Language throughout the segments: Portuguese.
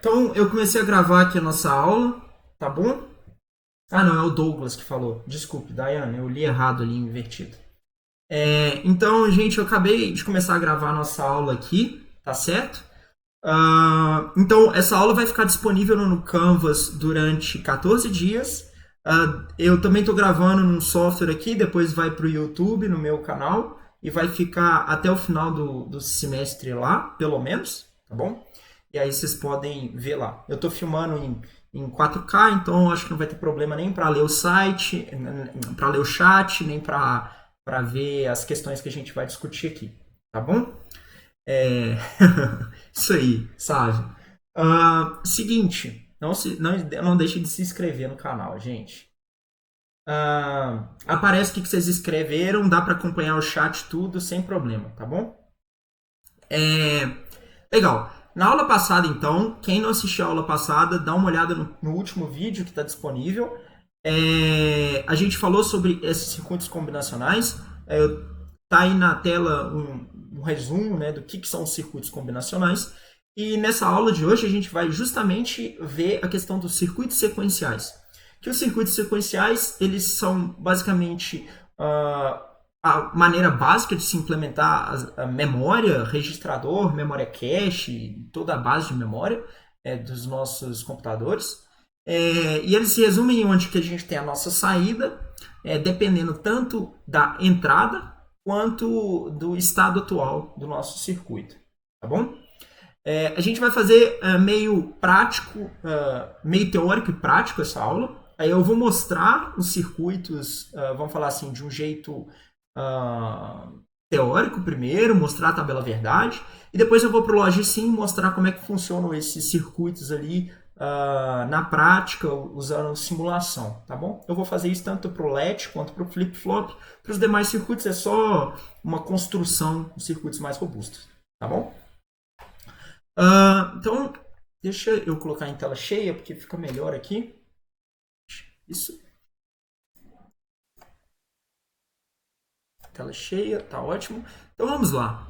Então eu comecei a gravar aqui a nossa aula, tá bom? Ah, não, é o Douglas que falou. Desculpe, Daiane, eu li errado ali, invertido. Então, gente, eu acabei de começar a gravar a nossa aula aqui, tá certo? Então, essa aula vai ficar disponível no Canvas durante 14 dias. Eu também estou gravando num software aqui, depois vai para o YouTube, no meu canal, e vai ficar até o final do semestre lá, pelo menos, tá bom? E aí vocês podem ver lá. Eu estou filmando em 4K, então acho que não vai ter problema nem para ler o site, para ler o chat, nem para ver as questões que a gente vai discutir aqui, tá bom? É... Isso aí, sabe? Seguinte, não deixe de se inscrever no canal, gente. Aparece o que vocês escreveram, dá para acompanhar o chat tudo sem problema, tá bom? Legal. Na aula passada, então, quem não assistiu a aula passada, dá uma olhada no último vídeo que está disponível. A gente falou sobre esses circuitos combinacionais. Tá aí na tela um resumo, né, do que são os circuitos combinacionais. E nessa aula de hoje a gente vai justamente ver a questão dos circuitos sequenciais. Que os circuitos sequenciais, eles são basicamente a maneira básica de se implementar a memória, registrador, memória cache, toda a base de memória dos nossos computadores. E eles se resumem em onde que a gente tem a nossa saída, dependendo tanto da entrada quanto do estado atual do nosso circuito, tá bom? A gente vai fazer meio prático, meio teórico e prático essa aula. Aí eu vou mostrar os circuitos, vamos falar assim, de um jeito teórico primeiro, mostrar a tabela verdade, e depois eu vou para o Logicsim mostrar como é que funcionam esses circuitos ali na prática, usando simulação, tá bom? Eu vou fazer isso tanto para o LED quanto para o flip-flop. Para os demais circuitos é só uma construção de circuitos mais robustos, tá bom? Então, deixa eu colocar em tela cheia, porque fica melhor aqui. Isso. Tela cheia, tá ótimo. Então vamos lá.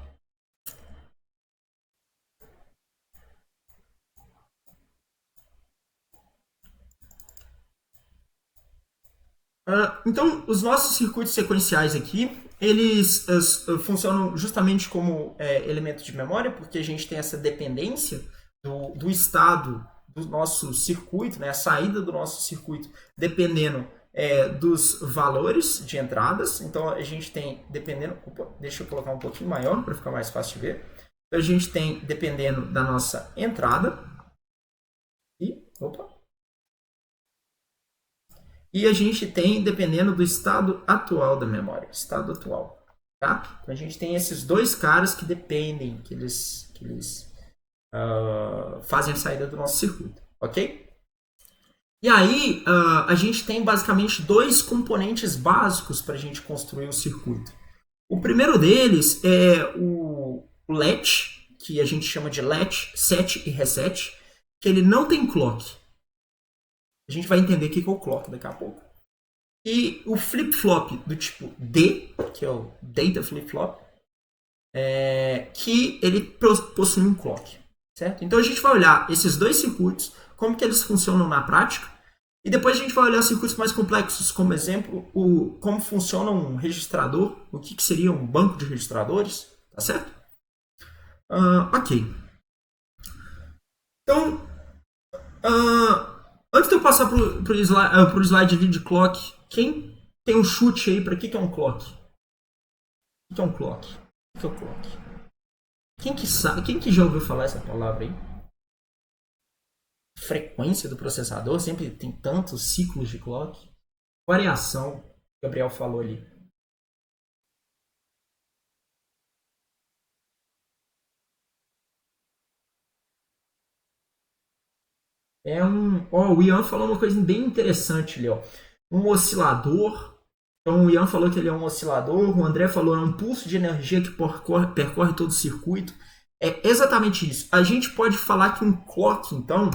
Então, os nossos circuitos sequenciais aqui, eles funcionam justamente como elementos de memória, porque a gente tem essa dependência do estado do nosso circuito, né, a saída do nosso circuito, dependendo dos valores de entradas. Então, a gente tem, dependendo... Opa, deixa eu colocar um pouquinho maior para ficar mais fácil de ver. Então, a gente tem, dependendo da nossa entrada... E a gente tem, dependendo do estado atual da memória, estado atual, tá? Então a gente tem esses dois caras que dependem, que eles fazem a saída do nosso circuito, ok? E aí a gente tem basicamente dois componentes básicos para a gente construir o circuito. O primeiro deles é o latch, que a gente chama de latch, set e reset, que ele não tem clock. A gente vai entender o que é o clock daqui a pouco. E o flip-flop do tipo D, que é o Data Flip-Flop, que ele possui um clock, certo? Então a gente vai olhar esses dois circuitos, como que eles funcionam na prática, e depois a gente vai olhar circuitos mais complexos, como exemplo, como funciona um registrador, o que seria um banco de registradores, tá certo? Ok. Então, antes de eu passar pro slide ali de clock, quem tem um chute aí para que é um clock? O que é um clock? O que é um clock? Quem que sabe? Quem que já ouviu falar essa palavra aí? Frequência do processador, sempre tem tantos ciclos de clock. Variação, o Gabriel falou ali. O Ian falou uma coisa bem interessante ali, ó. Um oscilador. Então o Ian falou que ele é um oscilador, o André falou que é um pulso de energia que percorre todo o circuito. É exatamente isso. A gente pode falar que um clock, então,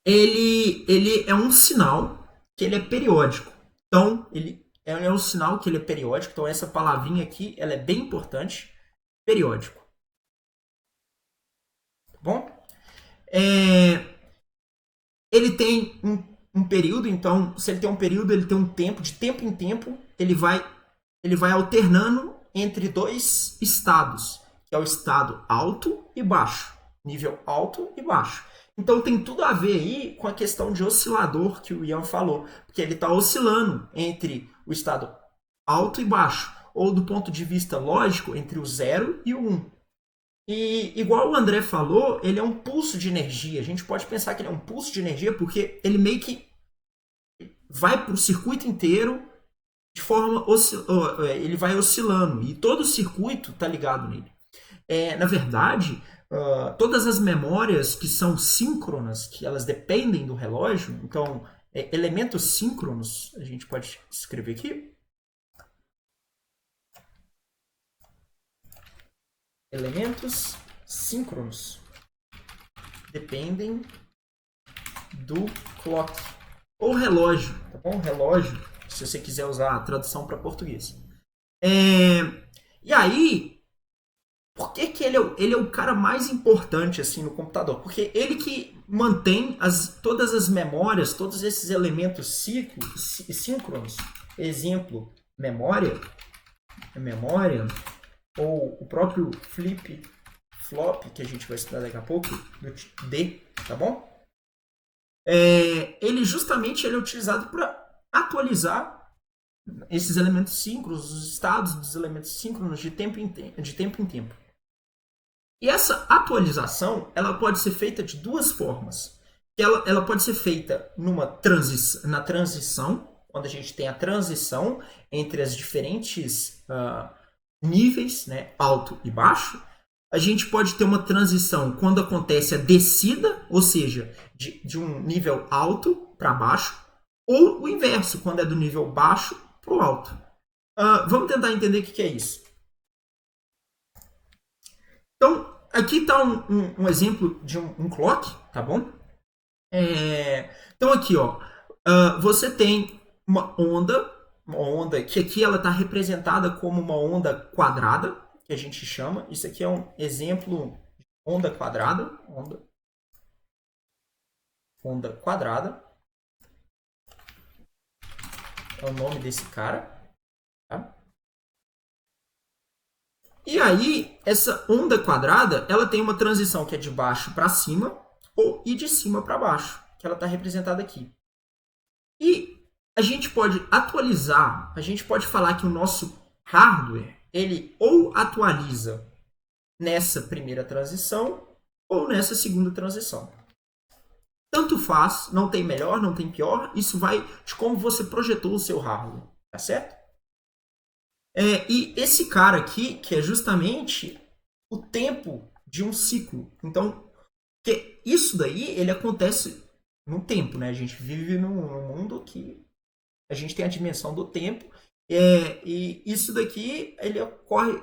ele é um sinal que ele é periódico. Então, ele é um sinal que ele é periódico. Então, essa palavrinha aqui, ela é bem importante. Periódico. Tá bom? Ele tem um período, então, se ele tem um período, ele tem um tempo, de tempo em tempo, ele vai alternando entre dois estados, que é o estado alto e baixo, nível alto e baixo. Então tem tudo a ver aí com a questão de oscilador que o Ian falou, porque ele está oscilando entre o estado alto e baixo, ou do ponto de vista lógico, entre o 0 e o 1. E igual o André falou, ele é um pulso de energia. A gente pode pensar que ele é um pulso de energia porque ele meio que vai para o circuito inteiro de forma ele vai oscilando e todo o circuito está ligado nele. Na verdade, todas as memórias que são síncronas, que elas dependem do relógio, então elementos síncronos, a gente pode escrever aqui. Elementos síncronos dependem do clock ou relógio, tá bom? Relógio, se você quiser usar a tradução para português. E aí, por que ele é o cara mais importante assim no computador? Porque ele que mantém todas as memórias, todos esses elementos síncronos. Exemplo, memória, ou o próprio flop, que a gente vai estudar daqui a pouco, do D, tá bom? Ele justamente ele é utilizado para atualizar esses elementos síncronos, os estados dos elementos síncronos de tempo em tempo. E essa atualização ela pode ser feita de duas formas. Ela pode ser feita na transição, quando a gente tem a transição entre as diferentes níveis, né, alto e baixo. A gente pode ter uma transição quando acontece a descida, ou seja, de um nível alto para baixo, ou o inverso, quando é do nível baixo para o alto. Vamos tentar entender o que é isso. Então, aqui está um exemplo de um clock, tá bom? Então, aqui, ó, você tem uma onda que aqui ela está representada como uma onda quadrada, que a gente chama. Isso aqui é um exemplo de onda quadrada. Onda quadrada. É o nome desse cara. Tá? E aí, essa onda quadrada, ela tem uma transição que é de baixo para cima e de cima para baixo, que ela está representada aqui. E a gente pode atualizar, a gente pode falar que o nosso hardware, ele ou atualiza nessa primeira transição ou nessa segunda transição. Tanto faz, não tem melhor, não tem pior, isso vai de como você projetou o seu hardware, tá certo? E esse cara aqui, que é justamente o tempo de um ciclo. Então, que isso daí, ele acontece no tempo, né? A gente vive num mundo que a gente tem a dimensão do tempo, e isso daqui, ele ocorre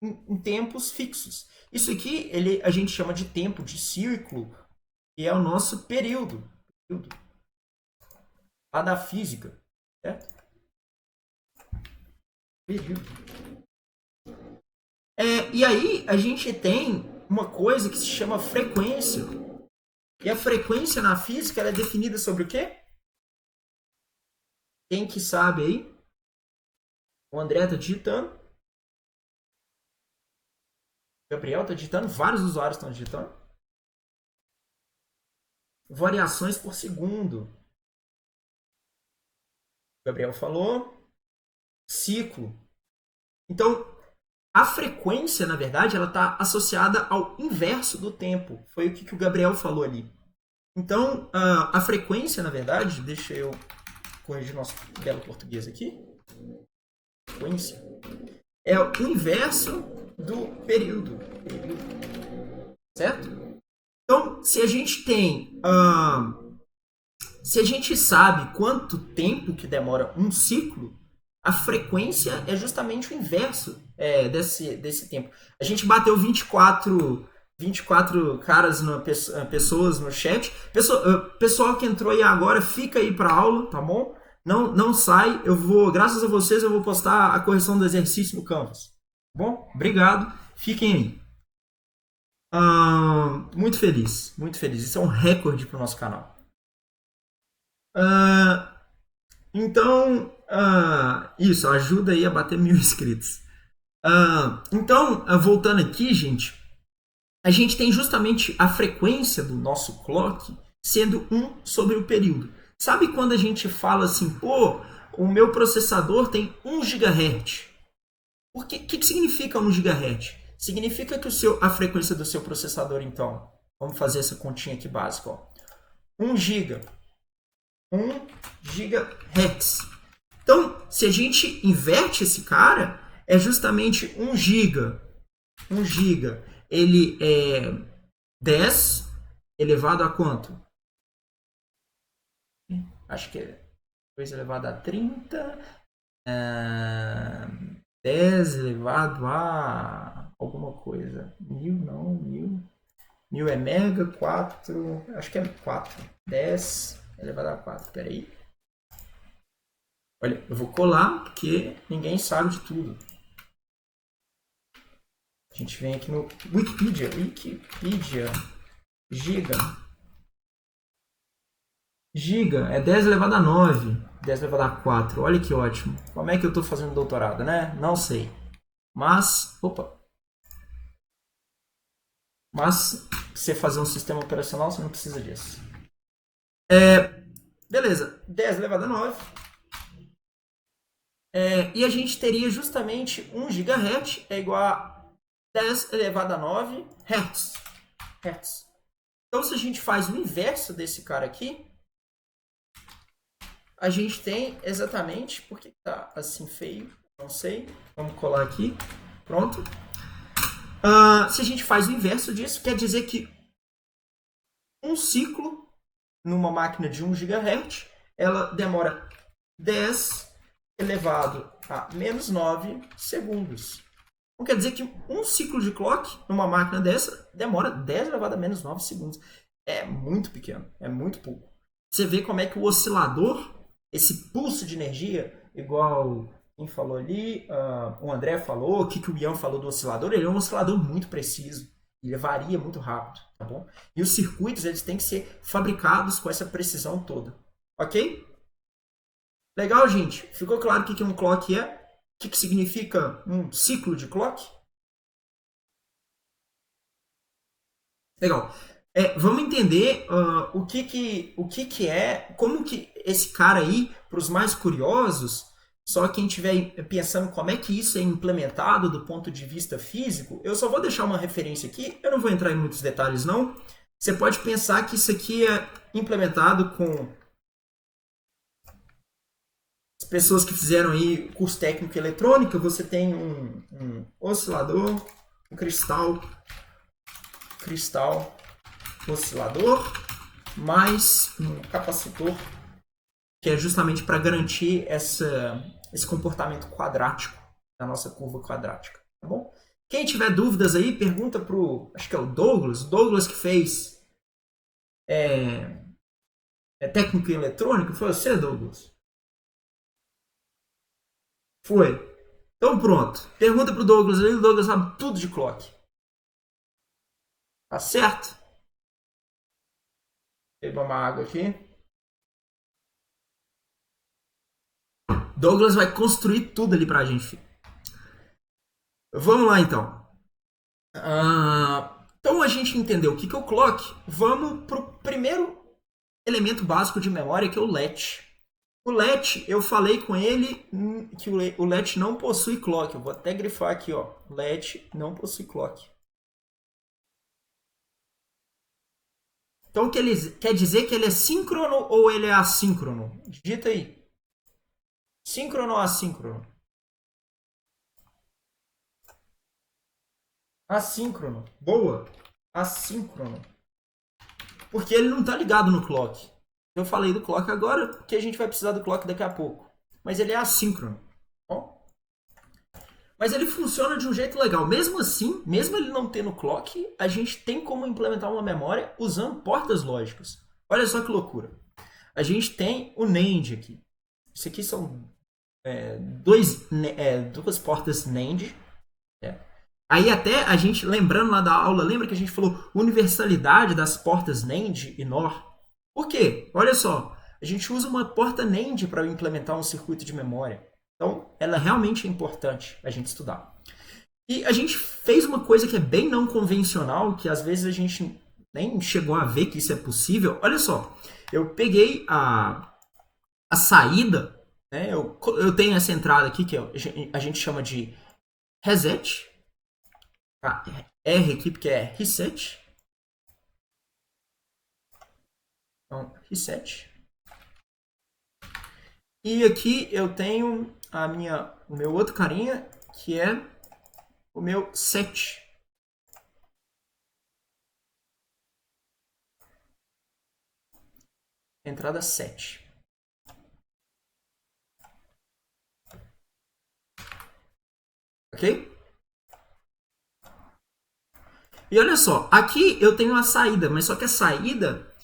em tempos fixos. Isso aqui, a gente chama de tempo de círculo, que é o nosso período lá da física, certo? Período. E aí a gente tem uma coisa que se chama frequência. E a frequência na física ela é definida sobre o quê? Quem que sabe aí? O André tá digitando. O Gabriel tá digitando. Vários usuários estão digitando. Variações por segundo. O Gabriel falou. Ciclo. Então, a frequência, na verdade, ela está associada ao inverso do tempo. Foi o que o Gabriel falou ali. Então, a frequência, na verdade, deixa eu corrigir nosso belo português aqui. Frequência é o inverso do período. Certo? Então, se a gente tem... se a gente sabe quanto tempo que demora um ciclo, a frequência é justamente o inverso desse tempo. A gente bateu 24 caras, pessoas no chat. Pessoal que entrou aí agora, fica aí para aula, tá bom? Não sai. Graças a vocês, eu vou postar a correção do exercício no Canvas. Tá bom? Obrigado. Fiquem aí. Muito feliz, muito feliz. Isso é um recorde para o nosso canal. Ah, então, isso ajuda aí a bater 1.000 inscritos. Então, voltando aqui, gente, a gente tem justamente a frequência do nosso clock sendo 1 sobre o período. Sabe quando a gente fala assim, pô, o meu processador tem 1 GHz? O que significa 1 GHz? Significa que a frequência do seu processador, então, vamos fazer essa continha aqui básica, ó, 1 GB, 1 GHz. Então, se a gente inverte esse cara, é justamente 1 GB. 1 GB, ele é 10 elevado a quanto? Acho que é 2 elevado a 30. 10 elevado a alguma coisa. 1000 não, 1000. 1000 é mega, 4. Acho que é 4. 10 elevado a 4. Espera aí. Olha, eu vou colar porque ninguém sabe de tudo. A gente vem aqui no Wikipedia. Giga. Giga é 10 elevado a 9. 10 elevado a 4. Olha que ótimo. Como é que eu estou fazendo doutorado, né? Não sei. Mas, Mas, você fazer um sistema operacional, você não precisa disso. Beleza. 10 elevado a 9. E a gente teria justamente 1 GHz é igual a 10 elevado a 9 Hz. Então, se a gente faz o inverso desse cara aqui, a gente tem exatamente... Por que tá assim feio? Não sei. Vamos colar aqui. Pronto. Se a gente faz o inverso disso, quer dizer que um ciclo numa máquina de 1 GHz, ela demora 10 elevado a menos 9 segundos. Então quer dizer que um ciclo de clock numa máquina dessa demora 10 elevado a menos 9 segundos. É muito pequeno, é muito pouco. Você vê como é que o oscilador, esse pulso de energia, igual quem falou ali, o André falou, o que o Ian falou do oscilador, ele é um oscilador muito preciso. Ele varia muito rápido, tá bom? E os circuitos, eles têm que ser fabricados com essa precisão toda. Ok? Legal, gente? Ficou claro o que um clock é? O que significa um ciclo de clock? Legal. Vamos entender o que é, como que esse cara aí, para os mais curiosos, só quem estiver pensando como é que isso é implementado do ponto de vista físico, eu só vou deixar uma referência aqui, eu não vou entrar em muitos detalhes não. Você pode pensar que isso aqui é implementado com as pessoas que fizeram aí curso técnico em eletrônica. Você tem um oscilador, um cristal oscilador, mais um capacitor, que é justamente para garantir esse comportamento quadrático da nossa curva quadrática, tá bom? Quem tiver dúvidas aí, pergunta acho que é o Douglas que fez técnico em eletrônica. Foi você, Douglas? Foi. Então pronto. Pergunta pro Douglas aí, o Douglas sabe tudo de clock. Tá certo? Beba uma água aqui. Douglas vai construir tudo ali pra gente. Vamos lá então. Então a gente entendeu o que é o clock. Vamos pro primeiro elemento básico de memória, que é o latch. O latch, eu falei com ele que o latch não possui clock. Eu vou até grifar aqui, ó. Latch não possui clock. Então quer dizer que ele é síncrono ou ele é assíncrono? Digita aí. Síncrono ou assíncrono? Assíncrono. Boa. Assíncrono. Porque ele não está ligado no clock. Eu falei do clock agora, porque a gente vai precisar do clock daqui a pouco. Mas ele é assíncrono. Bom? Mas ele funciona de um jeito legal. Mesmo assim, mesmo ele não tendo clock, a gente tem como implementar uma memória usando portas lógicas. Olha só que loucura. A gente tem o NAND aqui. Isso aqui são duas portas NAND. Aí até a gente, lembrando lá da aula, lembra que a gente falou universalidade das portas NAND e NOR? Por quê? Olha só, a gente usa uma porta NAND para implementar um circuito de memória. Então, ela realmente é importante a gente estudar. E a gente fez uma coisa que é bem não convencional, que às vezes a gente nem chegou a ver que isso é possível. Olha só, eu peguei a saída, né? Eu tenho essa entrada aqui que a gente chama de reset, a R aqui porque é reset. Então, reset. E aqui eu tenho o meu outro carinha, que é o meu set. Entrada 7. Ok? E olha só, aqui eu tenho a saída, mas só que a saída,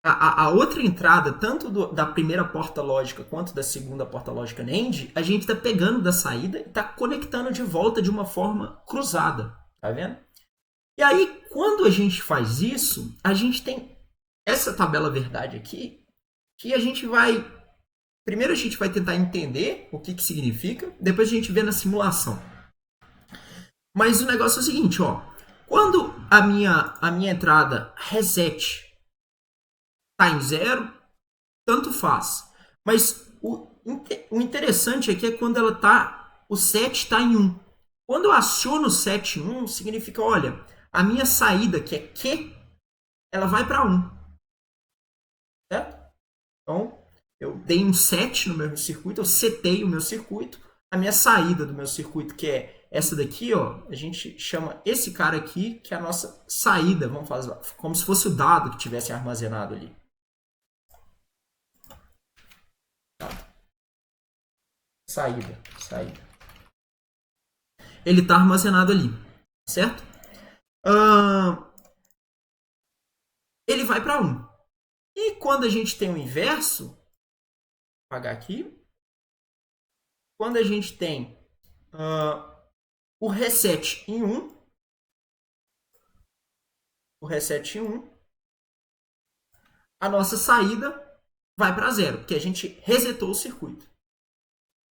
a outra entrada, tanto da primeira porta lógica quanto da segunda porta lógica NAND, a gente está pegando da saída e está conectando de volta de uma forma cruzada. Tá vendo? E aí, quando a gente faz isso, a gente tem essa tabela verdade aqui, que a gente vai. Primeiro a gente vai tentar entender o que significa, depois a gente vê na simulação. Mas o negócio é o seguinte, ó. Quando a minha entrada reset está em 0, tanto faz. Mas o interessante aqui é quando o set está em 1. Quando eu aciono o set em 1, significa, olha, a minha saída, que é Q, ela vai para 1. Certo? Então, eu dei um set no meu circuito, eu setei o meu circuito. A minha saída do meu circuito, que é essa daqui, ó, a gente chama esse cara aqui, que é a nossa saída, vamos fazer como se fosse o dado que tivesse armazenado ali. Saída. Ele está armazenado ali, certo? Ele vai para 1. E quando a gente tem o inverso, vou apagar aqui. Quando a gente tem o reset em 1, a nossa saída vai para 0, porque a gente resetou o circuito.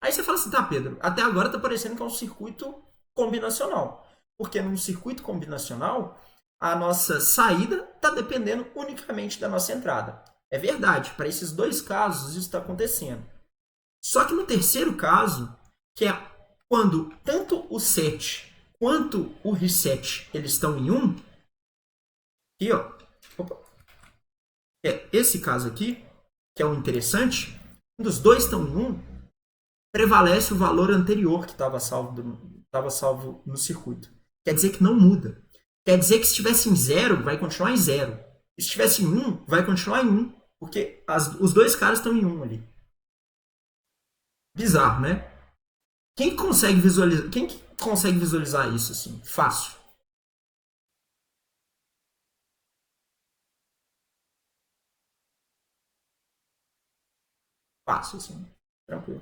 Aí você fala assim, tá, Pedro, até agora tá parecendo que é um circuito combinacional. Porque num circuito combinacional, a nossa saída está dependendo unicamente da nossa entrada. É verdade, para esses dois casos isso está acontecendo. Só que no terceiro caso, que é quando tanto o set quanto o reset eles estão em 1, aqui, ó, é esse caso aqui, que é o interessante, quando os dois estão em 1, prevalece o valor anterior que estava salvo no circuito. Quer dizer que não muda. Quer dizer que se estivesse em 0, vai continuar em 0. Se estivesse em 1, vai continuar em 1. Porque os dois caras estão em 1 ali. Bizarro, né? Quem consegue visualizar isso assim? Fácil. Fácil, assim. Tranquilo.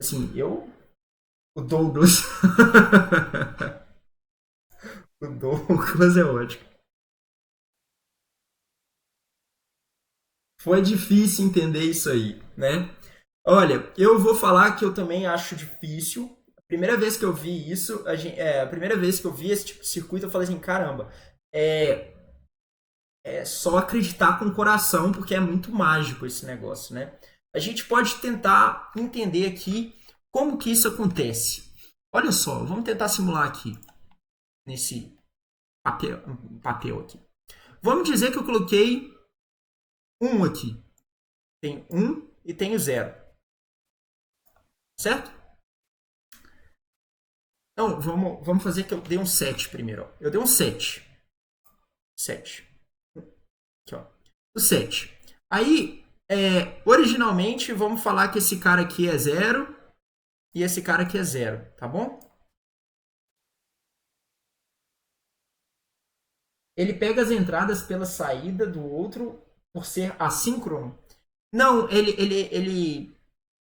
Assim, o Douglas. O Douglas é ótimo. Foi difícil entender isso aí, né? Olha, eu vou falar que eu também acho difícil. A primeira vez que eu vi isso, a primeira vez que eu vi esse tipo de circuito, eu falei assim, caramba, é, é só acreditar com o coração, porque é muito mágico esse negócio, né? A gente pode tentar entender aqui como que isso acontece. Olha só, vamos tentar simular aqui, nesse papel aqui. Vamos dizer que eu coloquei 1 aqui. Tem 1 e tenho 0. Certo? Então, vamos fazer que eu dei um 7 primeiro. Ó. Eu dei um 7. 7. Aqui, ó. O 7. Aí, originalmente, vamos falar que esse cara aqui é 0 e esse cara aqui é 0, tá bom? Ele pega as entradas pela saída do outro por ser assíncrono. Não, ele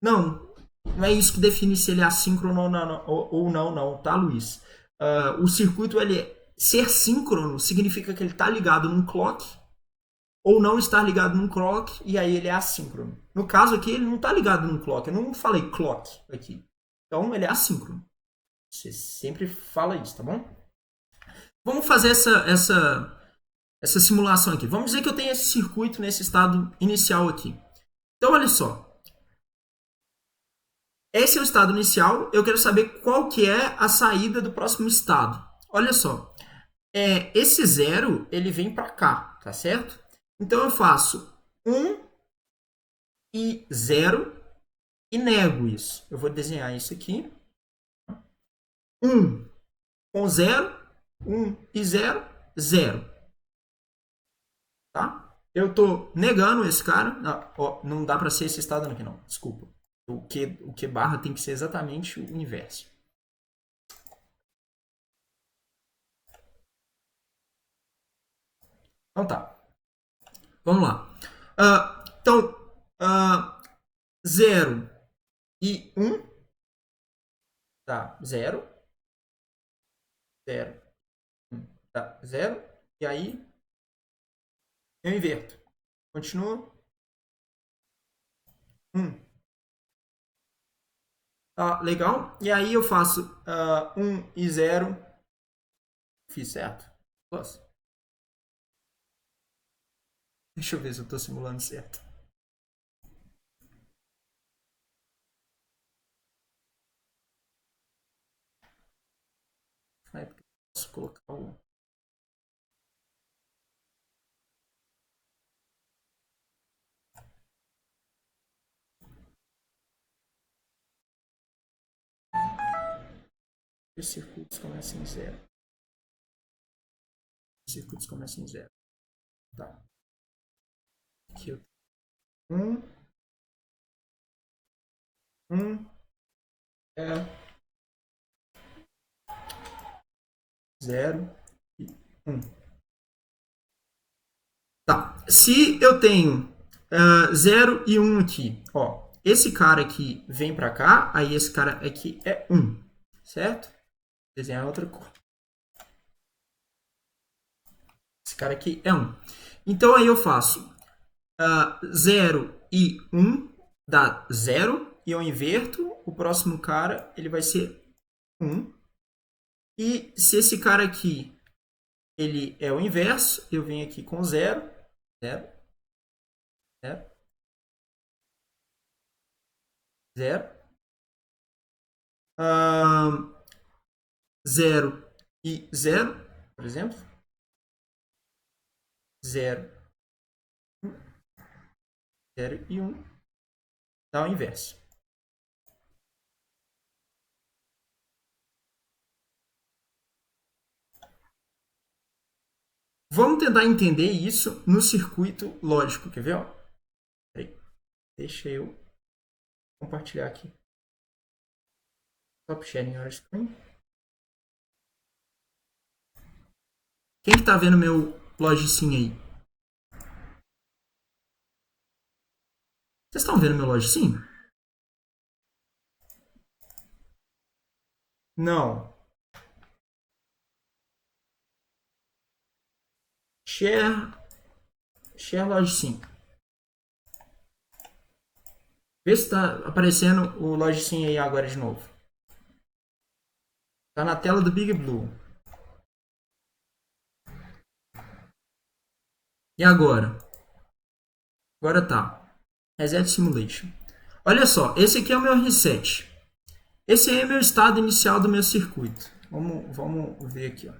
não. Não é isso que define se ele é assíncrono ou não, tá, Luiz? O circuito, ele ser síncrono significa que ele está ligado num clock ou não estar ligado num clock e aí ele é assíncrono. No caso aqui, ele não está ligado num clock. Eu não falei clock aqui. Então, ele é assíncrono. Você sempre fala isso, tá bom? Vamos fazer essa simulação aqui. Vamos dizer que eu tenho esse circuito nesse estado inicial aqui. Então, olha só. Esse é o estado inicial. Eu quero saber qual que é a saída do próximo estado. Olha só. Esse zero, ele vem para cá, tá certo? Então, eu faço 1 e 0 e nego isso. Eu vou desenhar isso aqui. 1 com 0, 1 e 0, 0. Tá? Eu estou negando esse cara. Não dá para ser esse estado aqui, não. Desculpa. O que barra tem que ser exatamente o inverso. Então tá. Vamos lá. Então, 0 e 1. Tá, 0. 0. Tá, 0. E aí, eu inverto. Continua. 1. Tá, legal. E aí eu faço 1 e 0. Fiz certo? Posso. Deixa eu ver se eu estou simulando certo. Posso colocar o... Os circuitos começam em 0. Os circuitos começam em 0. Tá. Aqui eu tenho 1, é 0 e 1. Tá. Se eu tenho 0 e 1 aqui, ó, esse cara aqui vem pra cá, aí esse cara aqui é 1, certo? Vou desenhar outra cor. Esse cara aqui é 1. Então aí eu faço 0 e 1 dá 0. E eu inverto. O próximo cara ele vai ser 1. E se esse cara aqui ele é o inverso, eu venho aqui com 0. 0. 0. 0. 0 e 0, por exemplo. 0. 0 e 1 dá o inverso. Vamos tentar entender isso no circuito lógico, quer ver? Peraí, deixa eu compartilhar aqui. Stop sharing your screen. Quem que tá vendo meu Logicim aí? Vocês estão vendo meu Logicim? Não. Share Logicim. Vê se tá aparecendo o Logicim aí agora de novo. Tá na tela do Big Blue. E agora? Agora tá. Reset Simulation. Olha só, esse aqui é o meu reset. Esse aí é o meu estado inicial do meu circuito. Vamos ver aqui, ó.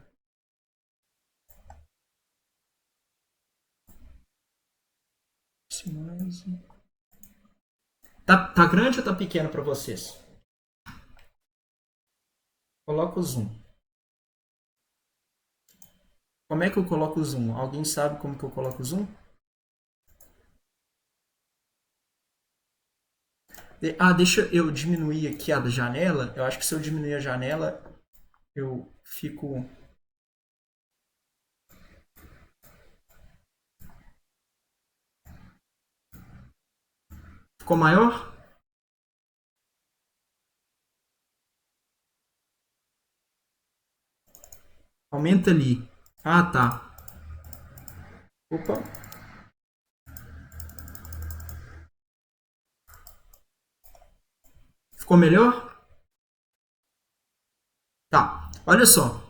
Tá grande ou tá pequeno para vocês? Coloca o zoom. Como é que eu coloco o zoom? Alguém sabe como que eu coloco o zoom? Deixa eu diminuir aqui a janela. Eu acho que se eu diminuir a janela, eu fico... Ficou maior? Aumenta ali. Ah, tá. Opa. Ficou melhor? Tá. Olha só.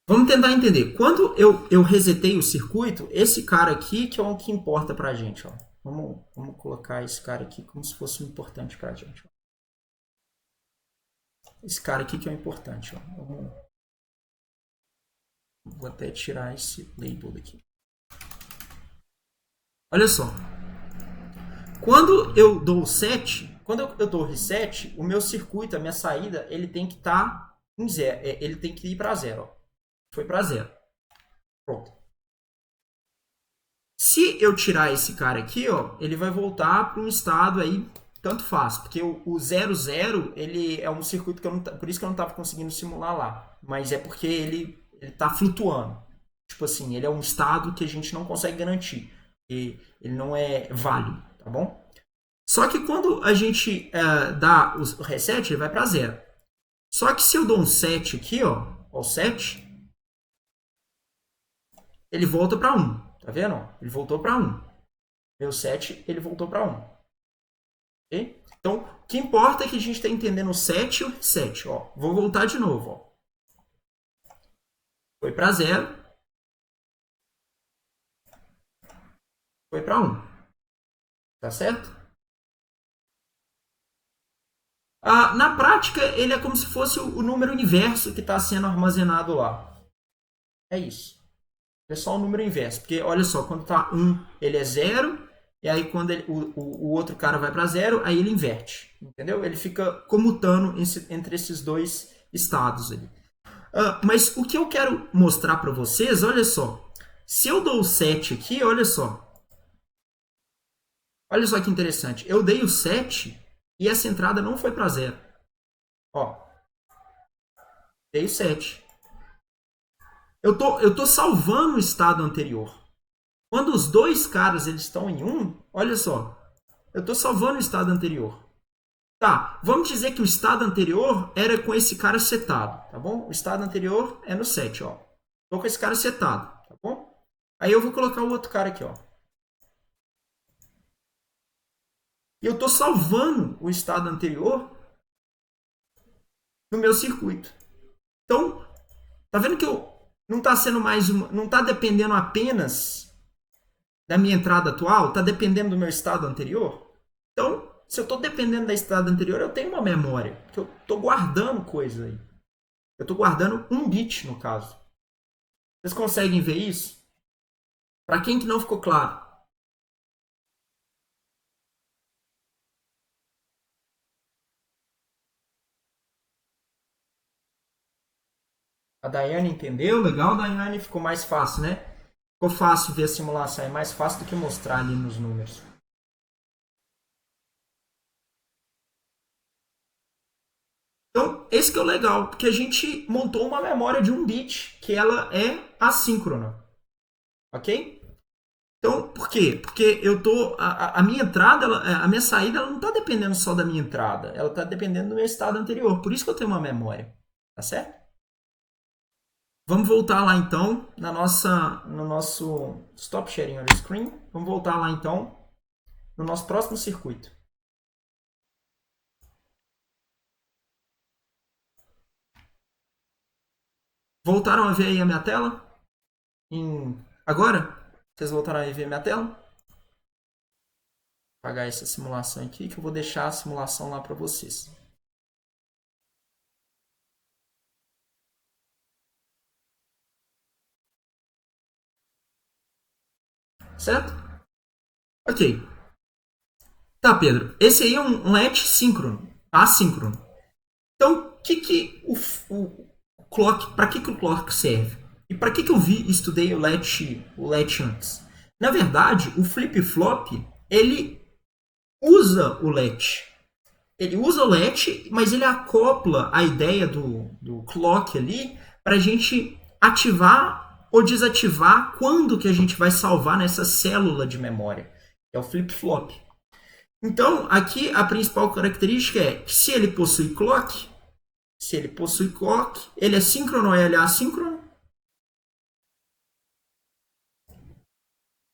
Vamos tentar entender. Quando eu resetei o circuito, esse cara aqui que é o que importa pra gente. Ó. Vamos colocar esse cara aqui como se fosse um importante pra gente. Ó. Esse cara aqui que é o importante. Ó. Vou até tirar esse label daqui. Olha só. Quando eu dou set, quando eu dou reset, o meu circuito, a minha saída, ele tem que estar em zero. Ele tem que ir para zero. Ó. Foi para zero. Pronto. Se eu tirar esse cara aqui, ó, ele vai voltar para um estado aí, tanto faz. Porque o 00, ele é um circuito que eu não... Por isso que eu não estava conseguindo simular lá. Mas é porque ele está flutuando. Tipo assim, ele é um estado que a gente não consegue garantir. E ele não é válido, tá bom? Só que quando a gente dá o reset, ele vai para zero. Só que se eu dou um set aqui, ó, o set, ele volta para 1. Tá vendo? Ele voltou para 1. Meu set, ele voltou para 1. Okay? Então, o que importa é que a gente está entendendo o set e o reset. Ó. Vou voltar de novo. Ó. Foi para 0. Foi para 1. Tá certo? Na prática, ele é como se fosse o número inverso que está sendo armazenado lá. É isso. É só o número inverso. Porque, olha só, quando está 1, ele é 0. E aí, quando o outro cara vai para 0, aí ele inverte. Entendeu? Ele fica comutando entre esses dois estados ali. Mas o que eu quero mostrar para vocês, olha só. Se eu dou o 7 aqui, olha só. Olha só que interessante. Eu dei o 7 e essa entrada não foi para 0. Ó. Dei o 7. Eu tô salvando o estado anterior. Quando os dois caras eles estão em 1, olha só. Eu estou salvando o estado anterior. Tá, vamos dizer que o estado anterior era com esse cara setado, tá bom? O estado anterior é no 7, ó. Tô com esse cara setado, tá bom? Aí eu vou colocar o outro cara aqui, ó. E eu tô salvando o estado anterior no meu circuito. Então, tá vendo que eu não tá sendo mais uma, não tá dependendo apenas da minha entrada atual, tá dependendo do meu estado anterior? Então, se eu estou dependendo da estado anterior, eu tenho uma memória. Que eu estou guardando coisa aí. Eu estou guardando um bit, no caso. Vocês conseguem ver isso? Para quem que não ficou claro? A Daiane entendeu? Legal, Daiane. Ficou mais fácil, né? Ficou fácil ver a simulação. É mais fácil do que mostrar ali nos números. Então, esse que é o legal. Porque a gente montou uma memória de um bit que ela é assíncrona. Ok? Então, por quê? Porque eu tô. A minha entrada, a minha saída, ela não está dependendo só da minha entrada. Ela está dependendo do meu estado anterior. Por isso que eu tenho uma memória. Tá certo? Vamos voltar lá então no nosso stop sharing on screen. Vamos voltar lá então no nosso próximo circuito. Voltaram a ver aí a minha tela? Agora? Vocês voltaram a ver a minha tela? Vou apagar essa simulação aqui que eu vou deixar a simulação lá para vocês. Certo? Ok. Tá, Pedro. Esse aí é um latch síncrono, assíncrono. Então, o clock, para que o clock serve? E para que eu estudei o latch antes? Na verdade, o flip-flop, ele usa o latch. Ele usa o latch, mas ele acopla a ideia do clock ali para a gente ativar ou desativar quando que a gente vai salvar nessa célula de memória. É o flip-flop. Então, aqui a principal característica é que se ele possui clock, Se ele possui clock, ele é síncrono ou ele é assíncrono?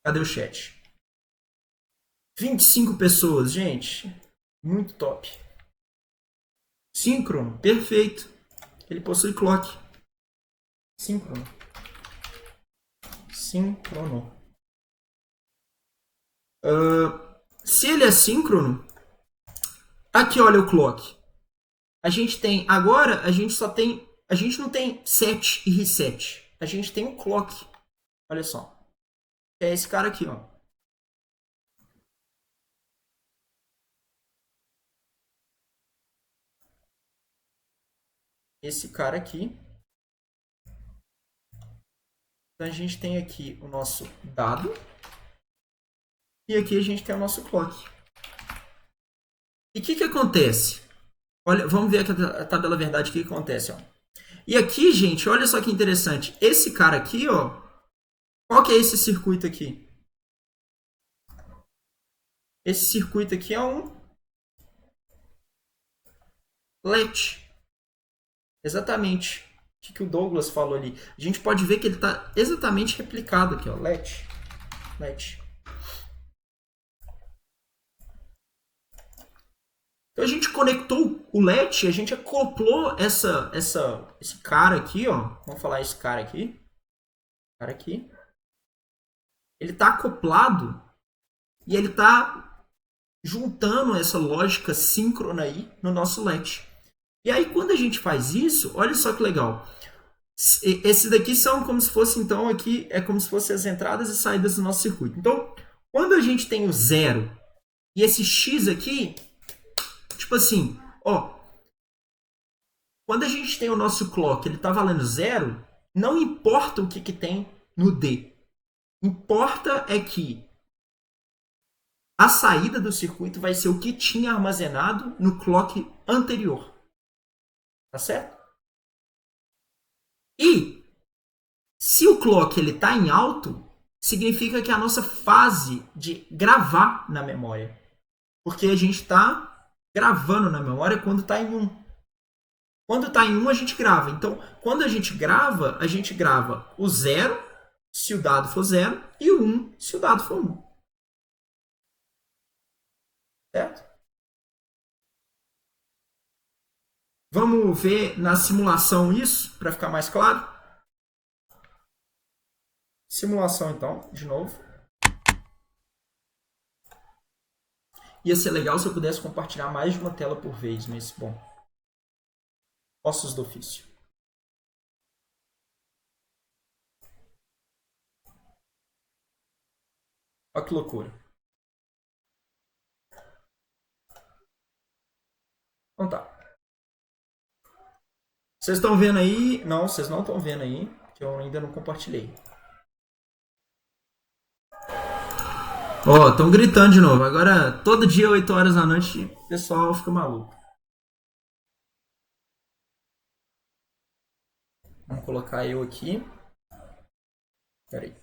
Cadê o chat? 25 pessoas, gente. Muito top. Síncrono, perfeito. Ele possui clock. Síncrono. Síncrono. Se ele é síncrono, aqui olha o clock. A gente tem, agora a gente só tem, a gente não tem set e reset. A gente tem um clock. Olha só. É esse cara aqui, ó. Esse cara aqui. Então a gente tem aqui o nosso dado. E aqui a gente tem o nosso clock. E o que acontece? Olha, vamos ver aqui a tabela verdade, o que acontece, ó. E aqui, gente, olha só que interessante. Esse cara aqui, ó. Qual que é esse circuito aqui? Esse circuito aqui é um LET. Exatamente. O que o Douglas falou ali. A gente pode ver que ele está exatamente replicado aqui, ó. LET. LET. Então a gente conectou o LET, a gente acoplou esse cara aqui, ó. Vamos falar esse cara aqui. Cara aqui. Ele está acoplado e ele está juntando essa lógica síncrona aí no nosso LET. E aí quando a gente faz isso, olha só que legal. Esses daqui são como se fosse, então, aqui é como se fossem as entradas e saídas do nosso circuito. Então, quando a gente tem o zero e esse X aqui, tipo assim, ó, quando a gente tem o nosso clock, ele tá valendo zero, não importa o que tem no D. Importa é que a saída do circuito vai ser o que tinha armazenado no clock anterior. Tá certo? E se o clock ele tá em alto, significa que é a nossa fase de gravar na memória. Porque a gente está gravando na memória quando está em 1. Quando está em 1, a gente grava. Então, quando a gente grava o 0, se o dado for 0, e o 1, se o dado for 1. Certo? Vamos ver na simulação isso, para ficar mais claro? Simulação, então, de novo. Ia ser legal se eu pudesse compartilhar mais de uma tela por vez, mas, bom. Ossos do ofício. Olha que loucura. Então tá. Vocês estão vendo aí? Não, vocês não estão vendo aí, que eu ainda não compartilhei. Ó, estão gritando de novo. Agora, todo dia, 8 horas da noite, o pessoal fica maluco. Vamos colocar eu aqui. Peraí.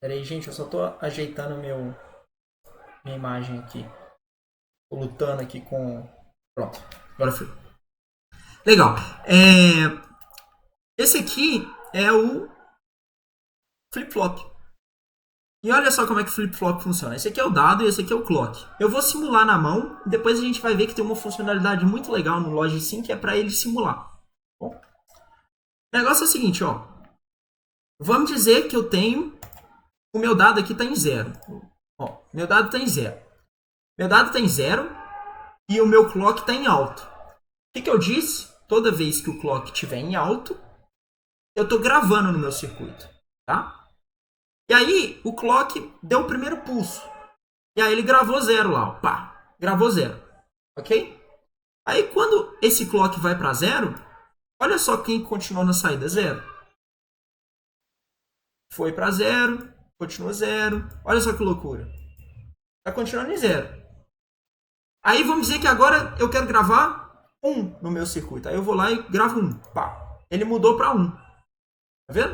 Peraí, gente, eu só tô ajeitando minha imagem aqui. Tô lutando aqui com... Pronto, agora foi. Legal. Esse aqui é o flip-flop. E olha só como é que o flip-flop funciona. Esse aqui é o dado e esse aqui é o clock. Eu vou simular na mão e depois a gente vai ver que tem uma funcionalidade muito legal no Logic Sync que é para ele simular. Bom, o negócio é o seguinte, ó. Vamos dizer que eu tenho... O meu dado aqui está em 0. Ó, meu dado está em 0. Meu dado está em 0 e o meu clock está em alto. O que eu disse? Toda vez que o clock estiver em alto, eu estou gravando no meu circuito. Tá? E aí, o clock deu o primeiro pulso. E aí ele gravou 0 lá. Ó, pá, gravou 0. Ok? Aí quando esse clock vai para 0, olha só quem continuou na saída 0. Foi para 0, continua 0. Olha só que loucura. Está continuando em 0. Aí vamos dizer que agora eu quero gravar 1 no meu circuito. Aí eu vou lá e gravo 1. Pá. Ele mudou para 1. Tá vendo?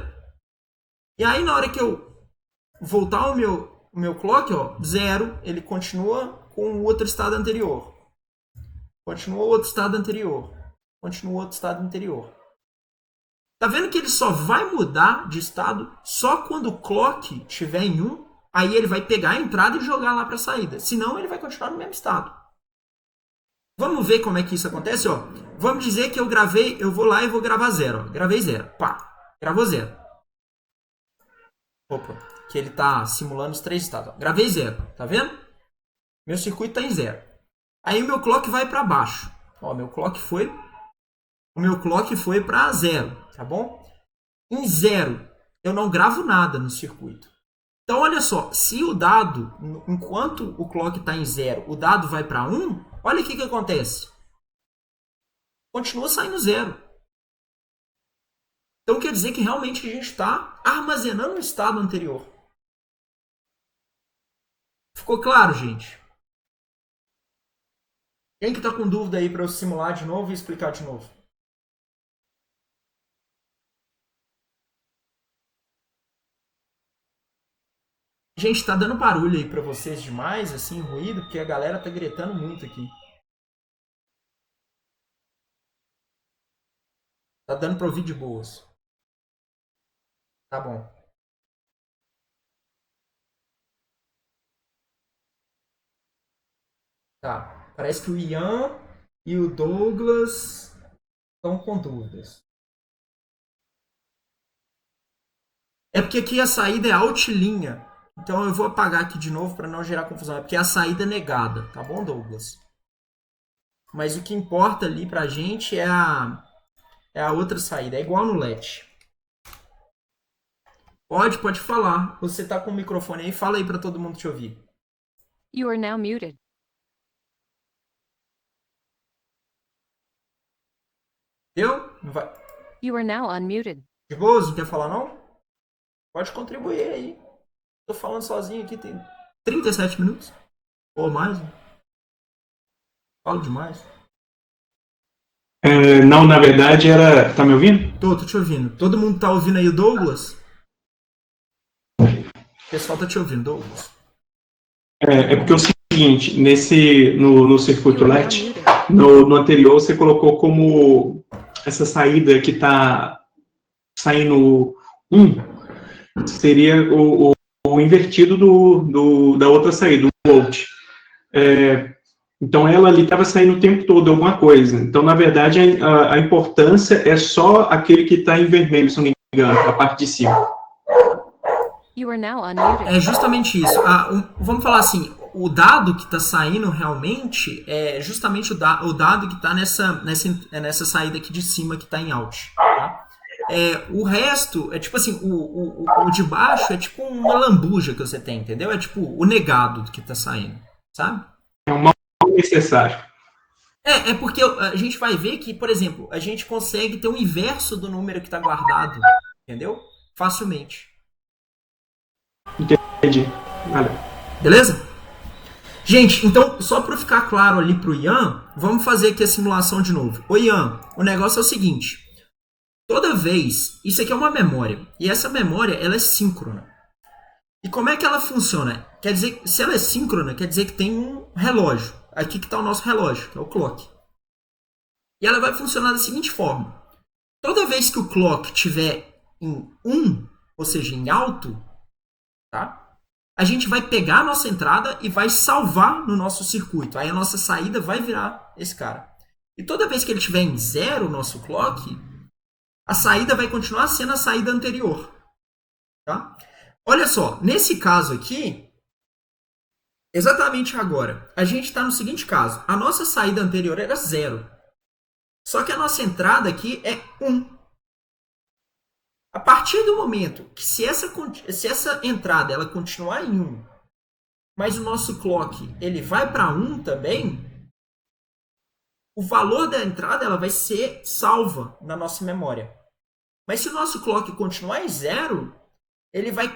E aí na hora que eu voltar o meu clock, ó, 0, ele continua com com o outro estado anterior. Continua o outro estado anterior. Continua o outro estado anterior. Tá vendo que ele só vai mudar de estado só quando o clock estiver em 1, aí ele vai pegar a entrada e jogar lá para a saída. Senão ele vai continuar no mesmo estado. Vamos ver como é que isso acontece, ó. Vamos dizer que eu vou lá e vou gravar 0, ó. Gravei 0. Pá, gravou 0. Opa, que ele tá simulando os 3 estados, ó. Gravei 0, tá vendo? Meu circuito tá em 0. Aí o meu clock vai para baixo. Ó, o meu clock foi para 0, tá bom? Em 0, eu não gravo nada no circuito. Então, olha só, se o dado, enquanto o clock está em 0, o dado vai para 1, olha o que acontece. Continua saindo 0. Então, quer dizer que realmente a gente está armazenando o estado anterior. Ficou claro, gente? Quem que está com dúvida aí para eu simular de novo e explicar de novo? Gente, tá dando barulho aí pra vocês demais, assim, ruído, porque a galera tá gritando muito aqui. Tá dando pra ouvir de boas. Tá bom. Tá. Parece que o Ian e o Douglas estão com dúvidas. É porque aqui a saída é alt-linha. Então eu vou apagar aqui de novo para não gerar confusão. É porque a saída é negada, tá bom, Douglas? Mas o que importa ali pra gente é a outra saída. É igual no LED. Pode falar. Você tá com o microfone aí, fala aí para todo mundo te ouvir. You are now muted. Deu? Não vai... You are now unmuted. De boas, não quer falar não? Pode contribuir aí. Tô falando sozinho aqui, tem 37 minutos. Ou mais. Né? Falo demais. Não, na verdade era... Tá me ouvindo? Tô te ouvindo. Todo mundo tá ouvindo aí o Douglas? O pessoal tá te ouvindo, Douglas. É porque é o seguinte, no circuito LED, no anterior você colocou como essa saída que tá saindo 1, seria o invertido da outra saída, o volt. Então ela ali estava saindo o tempo todo alguma coisa. Então, na verdade, a importância é só aquele que está em vermelho, se não me engano, a parte de cima. É justamente isso. Vamos falar assim, o dado que está saindo realmente é justamente o dado que está nessa saída aqui de cima que está em alt. Tá? O resto é tipo assim, o de baixo é tipo uma lambuja que você tem, entendeu? É tipo o negado que está saindo, sabe? É um mal necessário. É porque a gente vai ver que, por exemplo, a gente consegue ter o inverso do número que está guardado, entendeu? Facilmente. Entendi. Valeu. Beleza? Gente, então, só para ficar claro ali pro Ian, vamos fazer aqui a simulação de novo. Ô Ian, o negócio é o seguinte. Toda vez, isso aqui é uma memória, e essa memória, ela é síncrona. E como é que ela funciona? Quer dizer, se ela é síncrona, quer dizer que tem um relógio. Aqui que está o nosso relógio, que é o clock. E ela vai funcionar da seguinte forma. Toda vez que o clock estiver em 1, ou seja, em alto, tá? A gente vai pegar a nossa entrada e vai salvar no nosso circuito. Aí a nossa saída vai virar esse cara. E toda vez que ele estiver em 0, o nosso clock, a saída vai continuar sendo a saída anterior. Tá? Olha só, nesse caso aqui, exatamente agora, a gente está no seguinte caso. A nossa saída anterior era 0. Só que a nossa entrada aqui é 1. A partir do momento que se essa entrada ela continuar em 1, mas o nosso clock ele vai para 1 também, o valor da entrada ela vai ser salva na nossa memória. Mas se o nosso clock continuar em 0, ele vai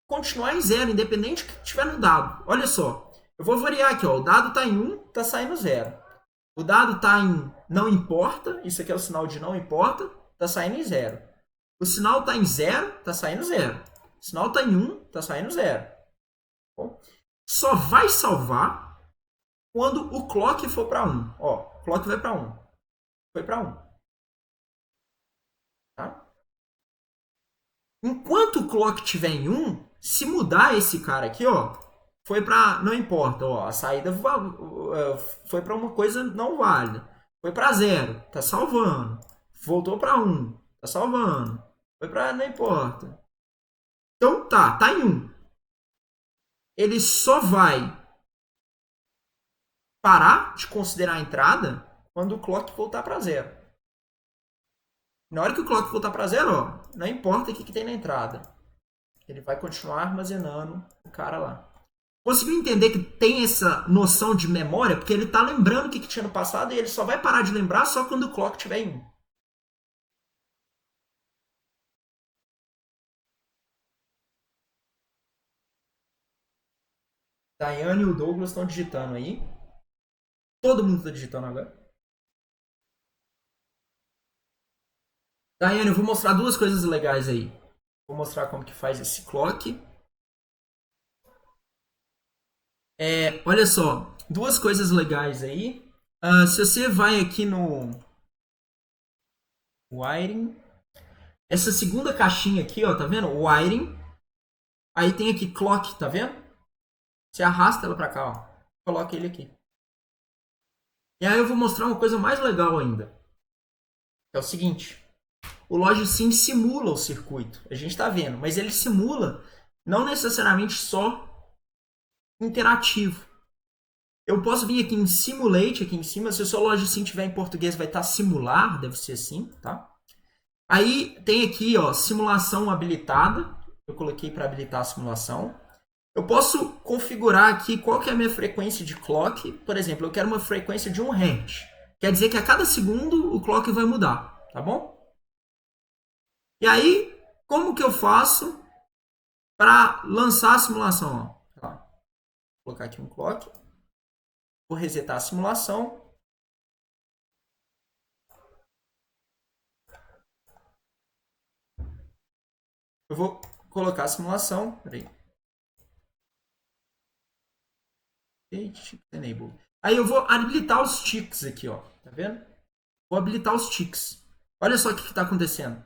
continuar em 0, independente do que estiver no dado. Olha só, eu vou variar aqui. Ó, o dado está em 1, está saindo 0. O dado está em não importa, isso aqui é o sinal de não importa, está saindo em 0. O sinal está em 0, está saindo 0. O sinal está em 1, está saindo 0. Bom, só vai salvar quando o clock for para 1. Ó, o clock vai para 1. Foi para 1. Tá? Enquanto o clock estiver em 1, se mudar esse cara aqui, ó, foi para, não importa, ó, a saída foi para uma coisa não válida. Foi para 0, tá salvando. Voltou para 1, tá salvando. Foi para, não importa. Então tá em 1. Ele só vai parar de considerar a entrada quando o clock voltar para 0. Na hora que o clock voltar para 0, ó, não importa o que tem na entrada. Ele vai continuar armazenando o cara lá. Conseguiu entender que tem essa noção de memória? Porque ele tá lembrando o que tinha no passado e ele só vai parar de lembrar só quando o clock estiver em 1. Daiane e o Douglas estão digitando aí. Todo mundo está digitando agora. Daiane, eu vou mostrar duas coisas legais aí. Vou mostrar como que faz esse clock. Olha só, duas coisas legais aí. Se você vai aqui no wiring, essa segunda caixinha aqui, ó, tá vendo? Wiring. Aí tem aqui clock, tá vendo? Você arrasta ela pra cá, ó. Coloca ele aqui. E aí eu vou mostrar uma coisa mais legal ainda. É o seguinte. O Logsim simula o circuito. A gente está vendo, mas ele simula não necessariamente só interativo. Eu posso vir aqui em Simulate, aqui em cima. Se o seu Logsim tiver em português, vai estar simular, deve ser assim, tá? Aí tem aqui, ó, simulação habilitada. Eu coloquei para habilitar a simulação. Eu posso configurar aqui qual que é a minha frequência de clock. Por exemplo, eu quero uma frequência de 1 Hz. Quer dizer que a cada segundo o clock vai mudar, tá bom? E aí, como que eu faço para lançar a simulação? Ó, vou colocar aqui um clock. Vou resetar a simulação. Eu vou colocar a simulação. Peraí. Enable. Aí eu vou habilitar os ticks aqui, ó. Tá vendo? Vou habilitar os ticks. Olha só o que está acontecendo.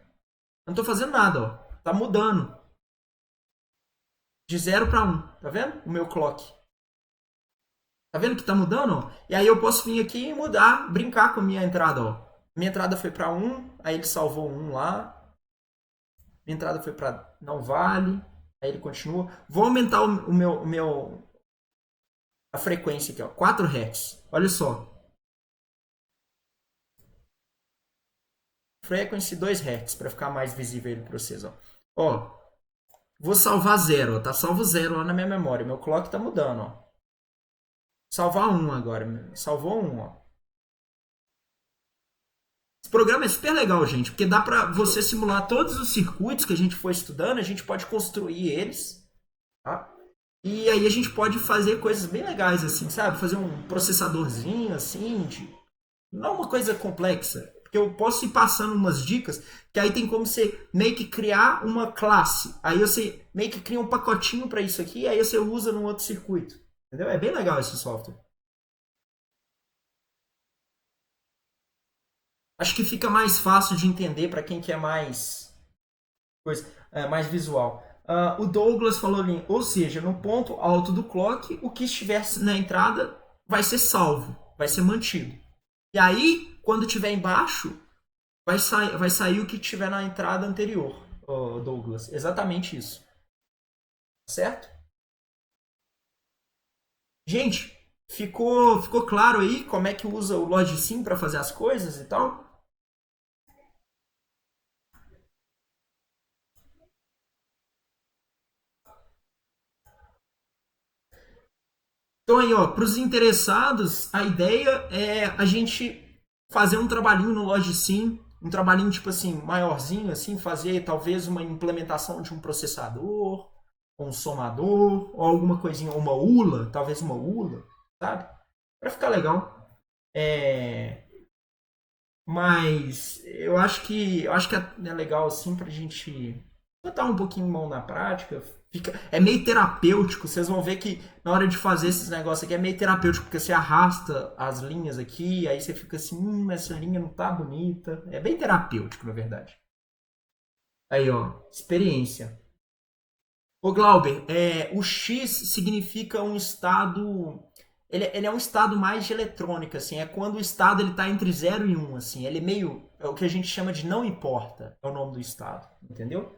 Eu não estou fazendo nada, ó. Tá mudando. De 0 para 1. Tá vendo? O meu clock. Tá vendo que tá mudando? Ó? E aí eu posso vir aqui e mudar, brincar com a minha entrada, ó. Minha entrada foi para 1, aí ele salvou 1 lá. Minha entrada foi para não vale, aí ele continua. Vou aumentar a frequência aqui, ó, 4 Hz. Olha só. Frequency 2 Hz, para ficar mais visível ele para vocês, ó. Vou salvar 0, ó. Tá salvo 0 lá na minha memória. Meu clock tá mudando, ó. Salvar 1 agora. Salvou 1, ó. Esse programa é super legal, gente, porque dá para você simular todos os circuitos que a gente foi estudando, a gente pode construir eles, tá? E aí a gente pode fazer coisas bem legais, assim, sabe? Fazer um processadorzinho, assim, não uma coisa complexa, porque eu posso ir passando umas dicas, que aí tem como você meio que criar uma classe, aí você meio que cria um pacotinho para isso aqui, aí você usa num outro circuito, entendeu? É bem legal esse software. Acho que fica mais fácil de entender para quem quer mais mais visual. O Douglas falou ali, ou seja, no ponto alto do clock, o que estiver na entrada vai ser salvo, vai ser mantido. E aí, quando estiver embaixo, vai sair o que estiver na entrada anterior, Douglas. Exatamente isso. Certo? Gente, ficou claro aí como é que usa o Logsim para fazer as coisas e tal? Então aí, ó, para os interessados, a ideia é a gente fazer um trabalhinho no Logsim, um trabalhinho tipo assim, maiorzinho, assim, fazer talvez uma implementação de um processador, ou um somador, ou alguma coisinha, uma ULA, talvez uma ULA, sabe? Para ficar legal. Mas eu acho que é legal assim pra gente botar um pouquinho mão na prática, é meio terapêutico. Vocês vão ver que na hora de fazer esses negócios aqui é meio terapêutico, porque você arrasta as linhas aqui, aí você fica assim, essa linha não tá bonita. É bem terapêutico, na verdade. Aí, ó, experiência. Ô Glauber, o X significa um estado. Ele é um estado mais de eletrônica, assim. É quando o estado ele tá entre 0 e 1, assim. Ele é meio. É o que a gente chama de não importa. É o nome do estado. Entendeu?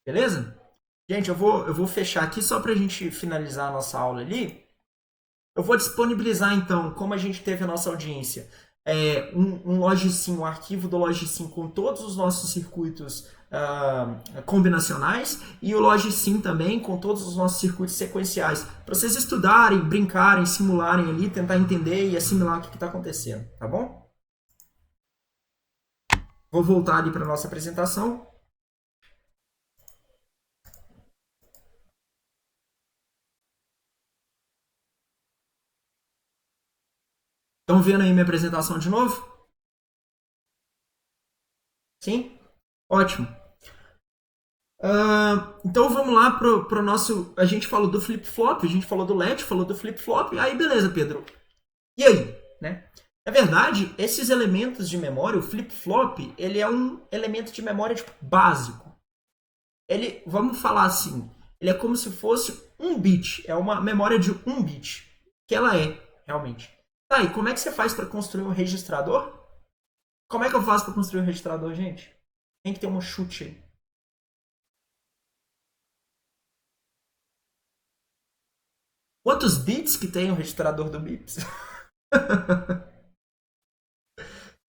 Beleza? Gente, eu vou fechar aqui só pra gente finalizar a nossa aula ali. Eu vou disponibilizar então, como a gente teve a nossa audiência, um Logicsim, um arquivo do Logicsim com todos os nossos circuitos combinacionais e o Logicsim também com todos os nossos circuitos sequenciais, para vocês estudarem, brincarem, simularem ali, tentar entender e assimilar o que está acontecendo, tá bom? Vou voltar ali para nossa apresentação. Estão vendo aí minha apresentação de novo? Sim? Ótimo. Então vamos lá pro nosso. A gente falou do flip-flop, a gente falou do LED, falou do flip-flop. Aí beleza, Pedro. E aí? Né? Na verdade, esses elementos de memória, o flip-flop, ele é um elemento de memória tipo, básico. Ele, vamos falar assim, ele é como se fosse um bit. É uma memória de um bit. Que ela é, realmente. Tá, e como é que você faz para construir um registrador? Como é que eu faço para construir um registrador, gente? Tem que ter um chute aí. Quantos bits que tem o registrador do MIPS?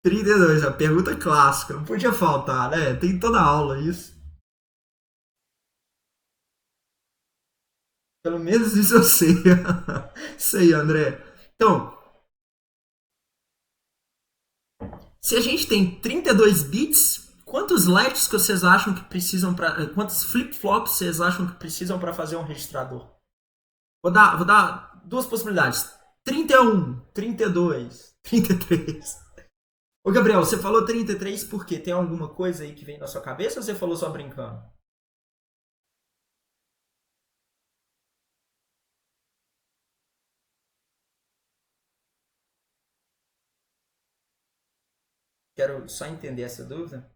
32, a pergunta clássica. Não podia faltar, né? Tem toda a aula isso. Pelo menos isso eu sei. Sei, André. Então, se a gente tem 32 bits, quantos LEDs que vocês acham que precisam para, quantos flip-flops vocês acham que precisam para fazer um registrador? Vou dar duas possibilidades. 31, 32, 33. Ô Gabriel, você falou 33 por quê? Tem alguma coisa aí que vem na sua cabeça ou você falou só brincando? Quero só entender essa dúvida.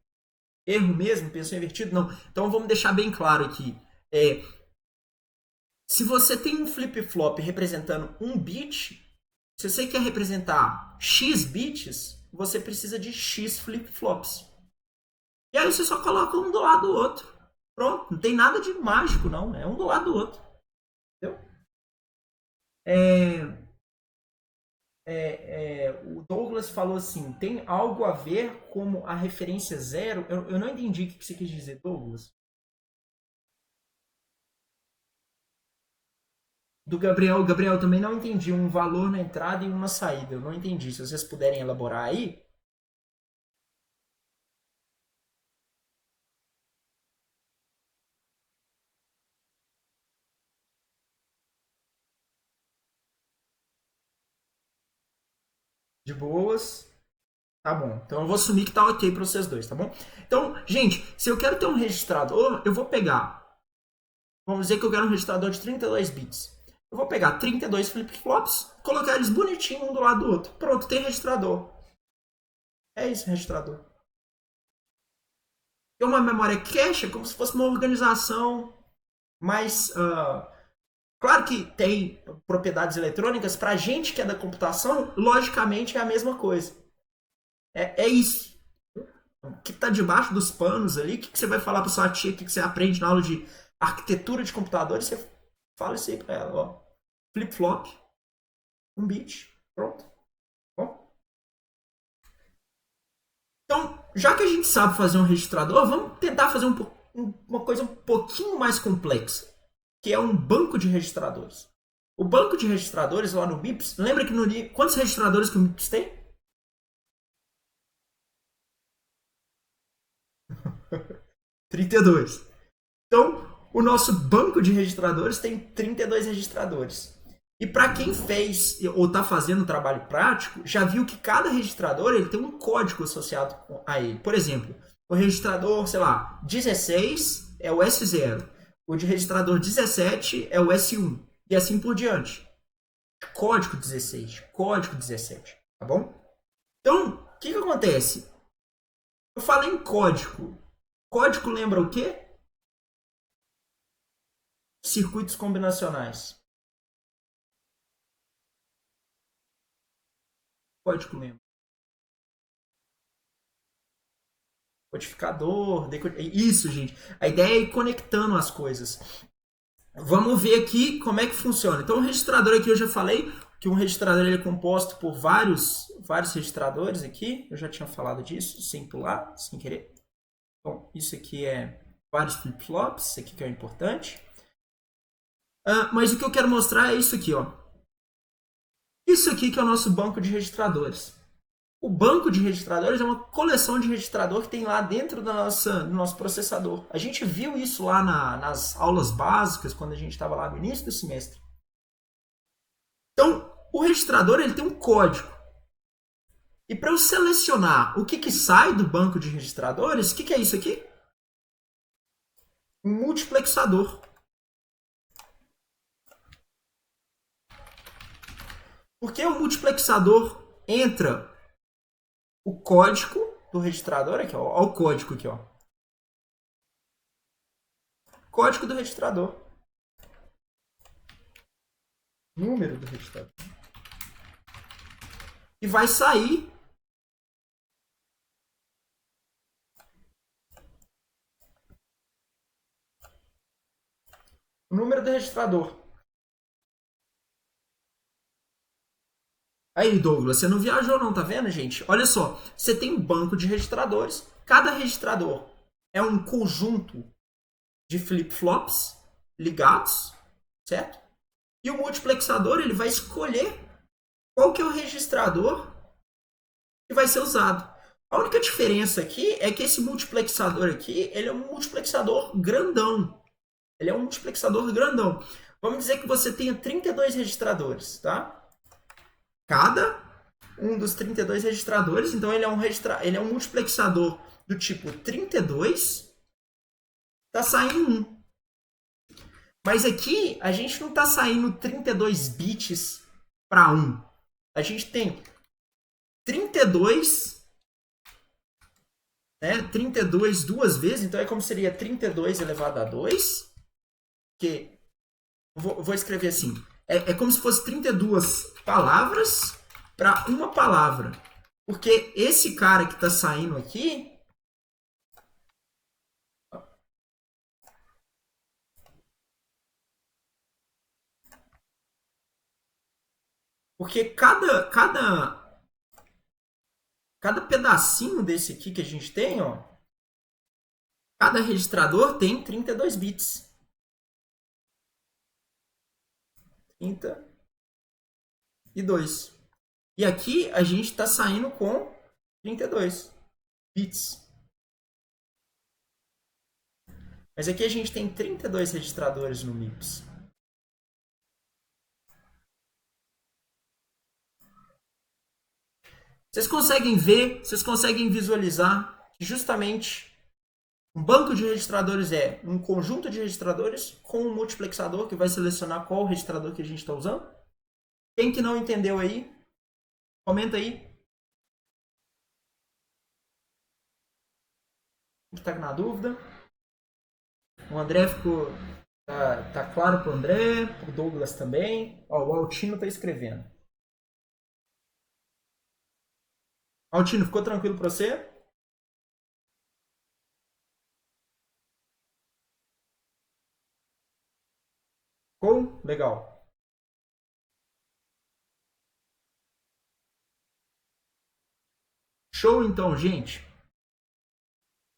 Erro mesmo? Pensou invertido? Não. Então vamos deixar bem claro aqui. Se você tem um flip-flop representando um bit, se você quer representar x bits, você precisa de x flip-flops. E aí você só coloca um do lado do outro. Pronto, não tem nada de mágico não, é um do lado do outro. Entendeu? O Douglas falou assim, tem algo a ver com a referência zero? Eu não entendi o que você quis dizer, Douglas. Do Gabriel, Gabriel, também não entendi um valor na entrada e uma saída. Eu não entendi. Se vocês puderem elaborar aí. De boas. Tá bom. Então eu vou assumir que tá ok para vocês dois, tá bom? Então, gente, se eu quero ter um registrador, eu vou pegar. Vamos dizer que eu quero um registrador de 32 bits. Eu vou pegar 32 flip-flops, colocar eles bonitinho um do lado do outro. Pronto, tem registrador. É isso, registrador. É uma memória cache, é como se fosse uma organização mais. Claro que tem propriedades eletrônicas, para a gente que é da computação, logicamente é a mesma coisa. É isso. O que está debaixo dos panos ali, o que você vai falar para sua tia, o que você aprende na aula de arquitetura de computadores, você fala isso aí para ela. Ó. Flip-flop, um bit, pronto. Bom. Então, já que a gente sabe fazer um registrador, vamos tentar fazer uma coisa um pouquinho mais complexa, que é um banco de registradores. O banco de registradores lá no MIPS, lembra que no quantos registradores que o MIPS tem? 32. Então, o nosso banco de registradores tem 32 registradores. E para quem fez ou está fazendo trabalho prático, já viu que cada registrador ele tem um código associado a ele. Por exemplo, o registrador, sei lá, 16 é o S0. O de registrador 17 é o S1. E assim por diante. Código 16, código 17, tá bom? Então, o que acontece? Eu falei em código. Código lembra o quê? Circuitos combinacionais. Código lembra. Codificador, isso, gente. A ideia é ir conectando as coisas. Vamos ver aqui como é que funciona. Então, o registrador aqui eu já falei que um registrador ele é composto por vários registradores aqui. Eu já tinha falado disso, sem pular, sem querer. Bom, isso aqui é vários flip-flops, isso aqui que é importante. Mas o que eu quero mostrar é isso aqui, ó. Isso aqui que é o nosso banco de registradores. O banco de registradores é uma coleção de registrador que tem lá dentro do nosso processador. A gente viu isso lá nas aulas básicas, quando a gente estava lá no início do semestre. Então, o registrador ele tem um código. E para eu selecionar o que sai do banco de registradores, o que é isso aqui? Um multiplexador. Porque o multiplexador entra o código do registrador aqui, ó. Olha o código aqui, ó. Código do registrador. Número do registrador. E vai sair o número do registrador. Aí, Douglas, você não viajou não, tá vendo, gente? Olha só, você tem um banco de registradores. Cada registrador é um conjunto de flip-flops ligados, certo? E o multiplexador ele vai escolher qual que é o registrador que vai ser usado. A única diferença aqui é que esse multiplexador aqui, ele é um multiplexador grandão. Ele é um multiplexador grandão. Vamos dizer que você tenha 32 registradores, tá? Cada um dos 32 registradores, então ele é um multiplexador do tipo 32, tá saindo 1. Mas aqui a gente não tá saindo 32 bits para 1. A gente tem 32, né? 32 duas vezes, então é como seria 32 elevado a 2, que vou escrever assim. É como se fosse 32 palavras para uma palavra. Porque esse cara que está saindo aqui... Porque cada pedacinho desse aqui que a gente tem, ó, cada registrador tem 32 bits. 32. E aqui a gente está saindo com 32 bits. Mas aqui a gente tem 32 registradores no MIPS. Vocês conseguem ver, vocês conseguem visualizar que justamente um banco de registradores é um conjunto de registradores com um multiplexador que vai selecionar qual registrador que a gente está usando? Quem que não entendeu aí, comenta aí. Quem está na dúvida? O André ficou... Tá claro para o André, para o Douglas também. Ó, o Altino está escrevendo. Altino, ficou tranquilo para você? Ficou? Legal. Show então, gente.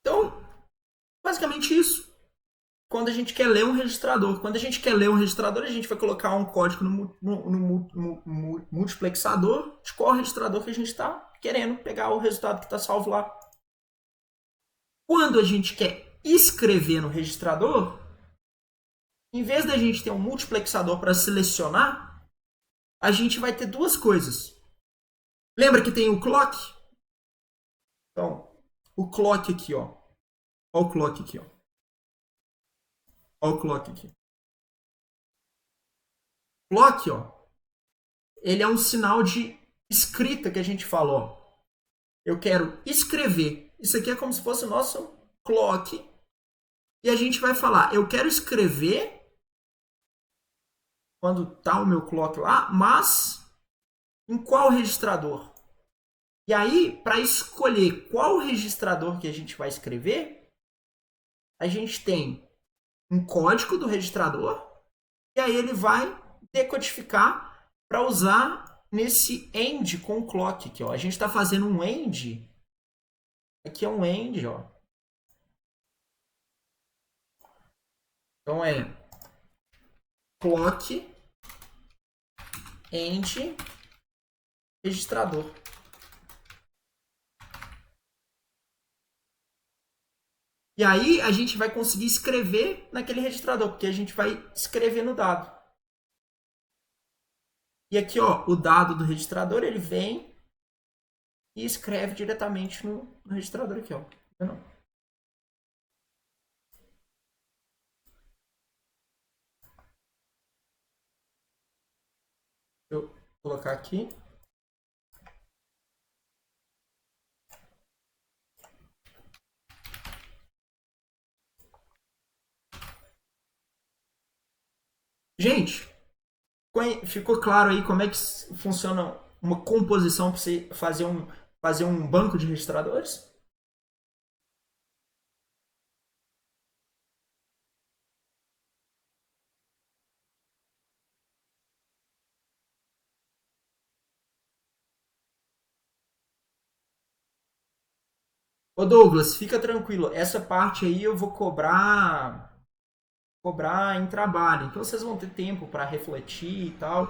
Então, basicamente isso. Quando a gente quer ler um registrador. Quando a gente quer ler um registrador, a gente vai colocar um código no multiplexador de qual registrador que a gente está querendo pegar o resultado que está salvo lá. Quando a gente quer escrever no registrador, em vez da gente ter um multiplexador para selecionar a gente vai ter duas coisas. Lembra que tem o clock? Então, o clock aqui, ó. Olha o clock aqui, ó. Olha o clock aqui. Clock, ó. Ele é um sinal de escrita que a gente falou. Eu quero escrever. Isso aqui é como se fosse o nosso clock. E a gente vai falar, eu quero escrever quando tá o meu clock lá, mas em qual registrador? E aí, para escolher qual registrador que a gente vai escrever, a gente tem um código do registrador e aí ele vai decodificar para usar nesse AND com o clock aqui, ó. A gente está fazendo um AND. Aqui é um AND, ó. Então é clock AND registrador. E aí a gente vai conseguir escrever naquele registrador, porque a gente vai escrever no dado. E aqui, ó, o dado do registrador, ele vem e escreve diretamente no registrador aqui, ó. Não. Deixa eu colocar aqui. Gente, ficou claro aí como é que funciona uma composição para você fazer um banco de registradores? Ô Douglas, fica tranquilo. Essa parte aí eu vou cobrar em trabalho. Então vocês vão ter tempo para refletir e tal.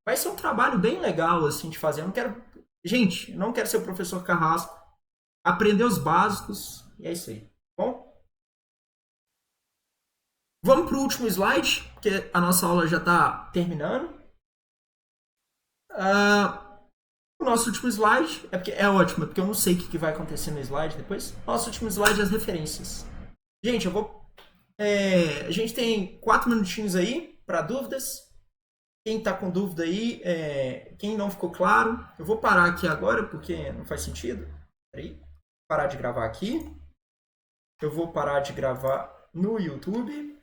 Vai ser um trabalho bem legal assim de fazer. Eu não quero, gente, não quero ser o professor Carrasco. Aprender os básicos e é isso aí. Bom, vamos para o último slide, porque a nossa aula já está terminando. O nosso último slide é ótimo, porque eu não sei o que vai acontecer no slide depois. Nosso último slide é as referências. Gente, a gente tem 4 minutinhos aí para dúvidas. Quem está com dúvida aí, quem não ficou claro, eu vou parar aqui agora porque não faz sentido. Peraí, parar de gravar aqui. Eu vou parar de gravar no YouTube.